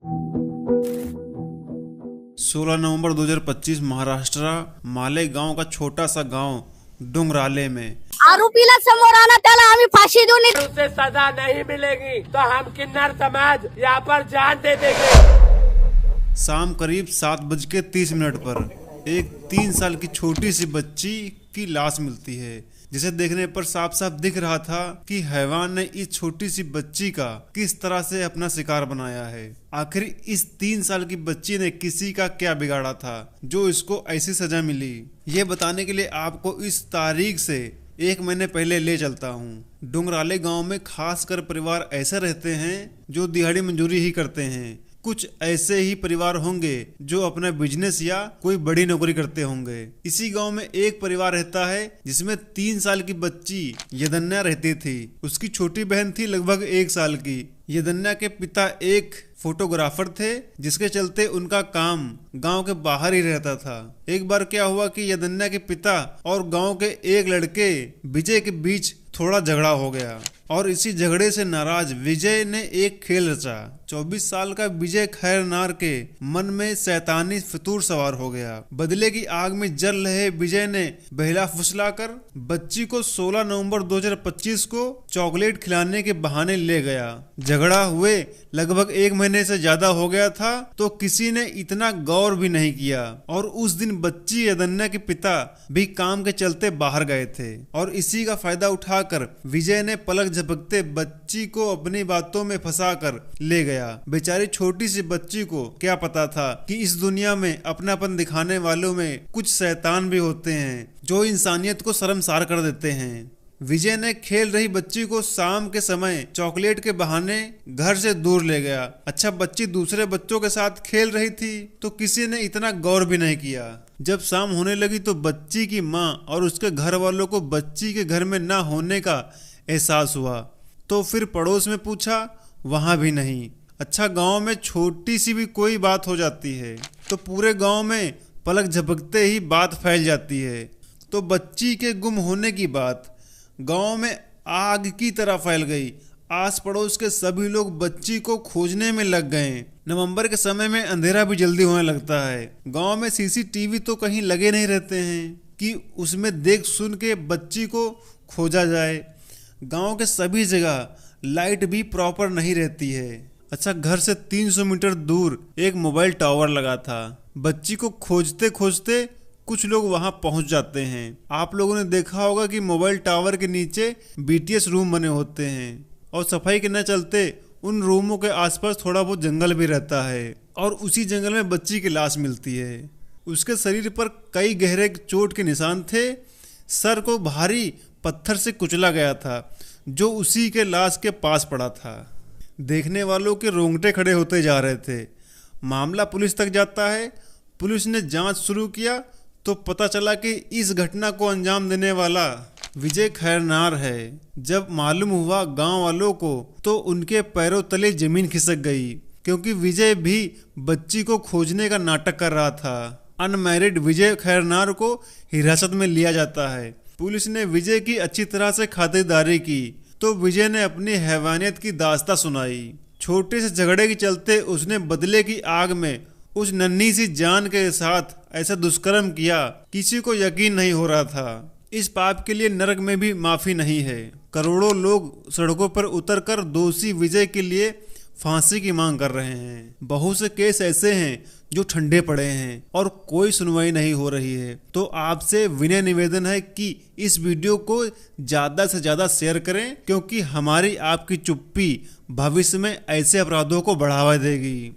16 नवंबर 2025 महाराष्ट्र मालेगाव का छोटा सा गांव डोंगराले में आरोपीला समोर आणा, त्याला आम्ही फाशी देऊ. उसे सजा नहीं मिलेगी तो हम किन्नर समाज यहाँ पर जान दे देंगे। शाम करीब 7:30 पर एक 3 साल की छोटी सी बच्ची की लाश मिलती है, जिसे देखने पर साफ साफ दिख रहा था कि हैवान ने इस छोटी सी बच्ची का किस तरह से अपना शिकार बनाया है। आखिर इस 3 साल की बच्ची ने किसी का क्या बिगाड़ा था जो इसको ऐसी सजा मिली, ये बताने के लिए आपको इस तारीख से 1 महीने पहले ले चलता हूँ। डोंगराले गांव में खासकर परिवार ऐसे रहते हैं जो दिहाड़ी मजदूरी ही करते हैं। कुछ ऐसे ही परिवार होंगे जो अपना बिजनेस या कोई बड़ी नौकरी करते होंगे। इसी गांव में एक परिवार रहता है जिसमें 3 साल की बच्ची यदन्या रहती थी। उसकी छोटी बहन थी लगभग 1 साल की। यदन्या के पिता एक फोटोग्राफर थे, जिसके चलते उनका काम गांव के बाहर ही रहता था। एक बार क्या हुआ कि यदन्या के पिता और गांव के एक लड़के विजय के बीच थोड़ा झगड़ा हो गया और इसी झगड़े से नाराज विजय ने एक खेल रचा। 24 साल का विजय खैरनार के मन में शैतानी फितूर सवार हो गया। बदले की आग में जल रहे विजय ने बहला फुसलाकर बच्ची को 16 नवंबर 2025 को चॉकलेट खिलाने के बहाने ले गया। झगड़ा हुए लगभग 1 महीने से ज्यादा हो गया था तो किसी ने इतना गौर भी नहीं किया और उस दिन बच्ची यदन्या के पिता भी काम के चलते बाहर गए थे और इसी का फायदा उठाकर विजय ने पलक झपकते बच्ची को अपनी बातों में फंसाकर ले गया। बेचारी छोटी सी बच्ची को क्या पता था कि इस दुनिया में अपनापन दिखाने वालों में कुछ शैतान भी होते हैं जो इंसानियत को शर्मसार कर देते हैं। विजय ने खेल रही बच्ची को शाम के समय चॉकलेट के बहाने घर से दूर ले गया। अच्छा, बच्ची दूसरे बच्चों के साथ खेल रही थी तो किसी ने इतना गौर भी नहीं किया। जब शाम होने लगी तो बच्ची की माँ और उसके घर वालों को बच्ची के घर में ना होने का एहसास हुआ तो फिर पड़ोस में पूछा, वहां भी नहीं। अच्छा, गांव में छोटी सी भी कोई बात हो जाती है तो पूरे गांव में पलक झपकते ही बात फैल जाती है। तो बच्ची के गुम होने की बात गांव में आग की तरह फैल गई। आस पड़ोस के सभी लोग बच्ची को खोजने में लग गए। नवंबर के समय में अंधेरा भी जल्दी होने लगता है। गांव में सीसीटीवी तो कहीं लगे नहीं रहते हैं कि उसमें देख सुन के बच्ची को खोजा जाए। गांव के सभी जगह लाइट भी प्रॉपर नहीं रहती है। अच्छा, घर से 300 मीटर दूर एक मोबाइल टावर लगा था। बच्ची को खोजते खोजते कुछ लोग वहां पहुंच जाते हैं। आप लोगों ने देखा होगा कि मोबाइल टावर के नीचे बीटीएस रूम बने होते हैं और सफाई के न चलते उन रूमों के आसपास थोड़ा बहुत जंगल भी रहता है और उसी जंगल में बच्ची की लाश मिलती है। उसके शरीर पर कई गहरे चोट के निशान थे। सर को भारी पत्थर से कुचला गया था जो उसी के लाश के पास पड़ा था। देखने वालों के रोंगटे खड़े होते जा रहे थे। मामला पुलिस तक जाता है। पुलिस ने जांच शुरू किया तो पता चला कि इस घटना को अंजाम देने वाला विजय खैरनार है। जब मालूम हुआ गांव वालों को तो उनके पैरों तले जमीन खिसक गई, क्योंकि विजय भी बच्ची को खोजने का नाटक कर रहा था। अनमैरिड विजय खैरनार को हिरासत में लिया जाता है। पुलिस ने विजय की अच्छी तरह से खातिरदारी की तो विजय ने अपनी हैवानियत की दास्तां सुनाई। छोटे से झगड़े के चलते उसने बदले की आग में उस नन्ही सी जान के साथ ऐसा दुष्कर्म किया, किसी को यकीन नहीं हो रहा था। इस पाप के लिए नरक में भी माफी नहीं है। करोड़ों लोग सड़कों पर उतरकर दोषी विजय के लिए फांसी की मांग कर रहे हैं। बहुत से केस ऐसे हैं जो ठंडे पड़े हैं और कोई सुनवाई नहीं हो रही है। तो आपसे विनय निवेदन है कि इस वीडियो को ज्यादा से ज्यादा शेयर करें, क्योंकि हमारी आपकी चुप्पी भविष्य में ऐसे अपराधों को बढ़ावा देगी।